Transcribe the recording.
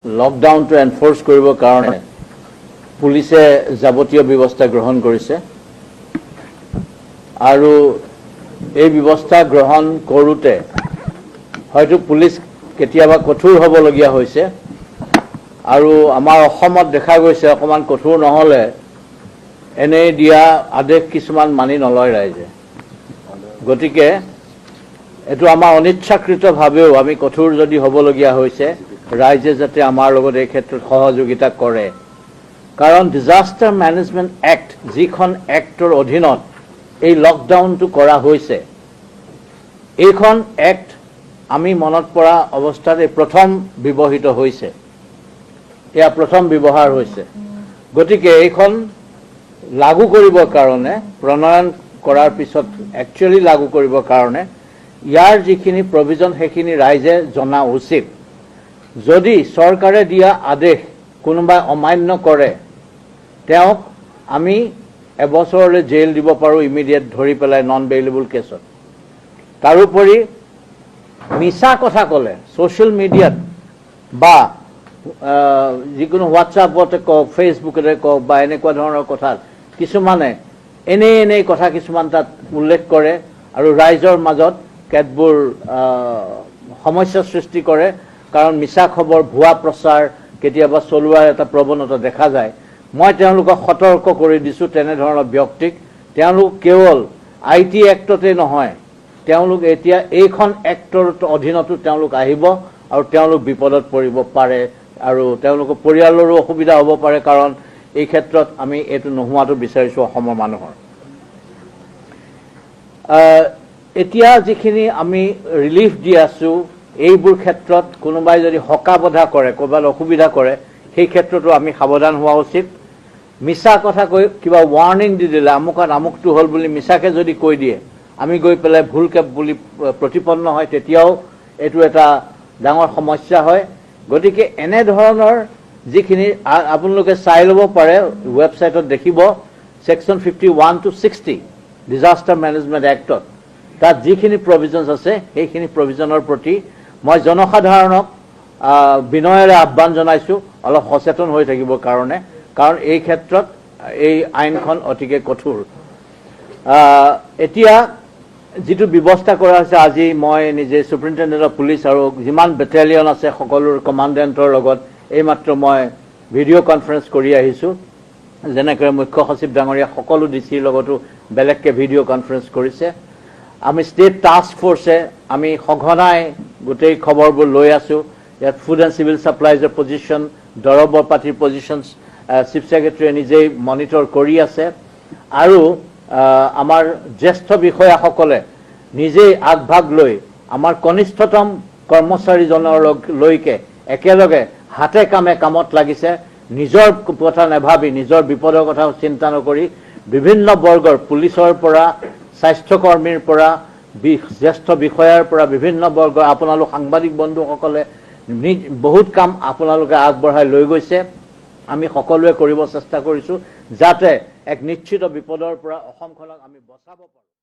লকডাউনটো enforce কৰিবৰ কাৰণে পুলিচে যাৱতীয় ব্যৱস্থা গ্ৰহণ কৰিছে আৰু এই ব্যৱস্থা গ্ৰহণ কৰোঁতে হয়তো পুলিচ কেতিয়াবা কঠোৰ হ'বলগীয়া হৈছে আৰু আমাৰ অসমত দেখা গৈছে অকমান কঠোৰ নহ'লে এনে দিয়া আদেশ কিছুমান মানি নলয় ৰাইজে গতিকে এটো আমাৰ অনিচ্ছাকৃতভাৱেও আমি কঠোৰ যদি হ'বলগীয়া হৈছে ৰাইজে যাতে আমাৰ লগত এই ক্ষেত্ৰত সহযোগিতা কৰে কাৰণ ডিজাস্টাৰ মেনেজমেন্ট এক্ট যিখন এক্টৰ অধীনত এই লকডাউনটো কৰা হৈছে এইখন এক্ট আমি মনত পৰা অৱস্থাত এই প্ৰথম ব্যৱহৃত হৈছে এয়া প্ৰথম ব্যৱহাৰ হৈছে গতিকে এইখন লাগু কৰিবৰ কাৰণে প্ৰণয়ন কৰাৰ পিছত একচুয়ালি লাগু কৰিবৰ কাৰণে ইয়াৰ যিখিনি প্ৰভিজন সেইখিনি ৰাইজে জনা উচিত যদি চৰকাৰে দিয়া আদেশ কোনোবা অমান্য কৰে তেওঁক আমি এবছৰলৈ জেল দিব পাৰো ইমিডিয়েট ধৰি পেলাই নন বেইলেবল কেছত তাৰোপৰি মিছা কথা ক'লে সোশ্যাল মিডিয়াত বা যিকোনো হোৱাটছআপতে কওক ফেচবুকতে কওক বা এনেকুৱা ধৰণৰ কথা কিছুমানে এনে কথা কিছুমান তাত উল্লেখ কৰে আৰু ৰাইজৰ মাজত কেতবোৰ সমস্যা সৃষ্টি কৰে কাৰণ মিছা খবৰ ভুৱা প্ৰচাৰ কেতিয়াবা চলোৱাৰ এটা প্ৰৱণতা দেখা যায় মই তেওঁলোকক সতৰ্ক কৰি দিছো তেনে ধৰণৰ ব্যক্তিক তেওঁলোক কেৱল আইটি এক্টতে নহয় তেওঁলোক এতিয়া এইখন এক্টৰ অধীনতো তেওঁলোক আহিব আৰু তেওঁলোক বিপদত পৰিব পাৰে আৰু তেওঁলোকৰ পৰিয়ালৰো অসুবিধা হ'ব পাৰে কাৰণ এই ক্ষেত্ৰত আমি এটো নোহোৱাটো বিচাৰিছো অসমৰ মানুহৰ এতিয়া যিখিনি আমি ৰিলিফ দি আছো এইবোৰ ক্ষেত্ৰত কোনোবাই যদি হকাবধা কৰে ক'ৰবাত অসুবিধা কৰে সেই ক্ষেত্ৰতো আমি সাৱধান হোৱা উচিত মিছা কথা কৈ কিবা ৱাৰ্নিং দি দিলে আমুকটো হ'ল বুলি মিছাকে যদি কৈ দিয়ে আমি গৈ পেলাই ভুলকে বুলি প্ৰতিপন্ন হয় তেতিয়াও এটো এটা ডাঙৰ সমস্যা হয় গতিকে এনে ধৰণৰ যিখিনি আপোনালোকে চাই ল'ব পাৰে ৱেবছাইটত দেখিব সেকশন 51 to 60 ডিজাস্টাৰ মেনেজমেন্ট এক্টত তাত যিখিনি প্ৰভিজনছ আছে সেইখিনি প্ৰভিজনৰ প্ৰতি মই জনসাধাৰণক বিনয়েৰে আহ্বান জনাইছো অলপ সচেতন হৈ থাকিবৰ কাৰণে কাৰণ এই ক্ষেত্ৰত এই আইনখন অতিকে কঠোৰ এতিয়া যেটো ব্যৱস্থা কৰা হৈছে আজি মই নিজে সুপ্ৰিনটেণ্ডেণ্ট অফ পুলিচ আৰু যিমান বেটেলিয়ন আছে সকলোৰ কমান্ডেন্টৰ লগত এই মাত্ৰ মই ভিডিঅ' কনফাৰেন্স কৰি আহিছো যেনেকৈ মুখ্য সচিব ডাঙৰীয়া সকলো ডিচিৰ লগতো বেলেগকে ভিডিঅ' কনফাৰেন্স কৰিছে আমি ষ্টেট টাস্ক ফোৰ্সে আমি সঘনাই গোটেই খবৰবোৰ লৈ আছো ইয়াত ফুড এণ্ড সিভিল সাপ্লাইজৰ পজিশন দৰবৰ পাতিৰ পজিশনছ চিফ সেক্ৰেটাৰীয়ে নিজেই মনিটৰ কৰি আছে আৰু আমাৰ জ্যেষ্ঠ বিষয়াসকলে নিজেই আগভাগ লৈ আমাৰ কনিষ্ঠতম কৰ্মচাৰীজনৰ লৈকে একেলগে হাতে কামে কামত লাগিছে নিজৰ কথা নেভাবি নিজৰ বিপদৰ কথা চিন্তা নকৰি বিভিন্ন বৰ্গৰ পুলিচৰ পৰা স্বাস্থ্যকৰ্মীৰ পৰা জ্যেষ্ঠ বিষয়াৰ পৰা বিভিন্ন বৰ্গৰ আপোনালোক সাংবাদিক বন্ধুসকলে বহুত কাম আপোনালোকে আগবঢ়াই লৈ গৈছে আমি সকলোৱে কৰিব চেষ্টা কৰিছো যাতে এক নিশ্চিত বিপদৰ পৰা অসমখনক আমি বচাব পাৰো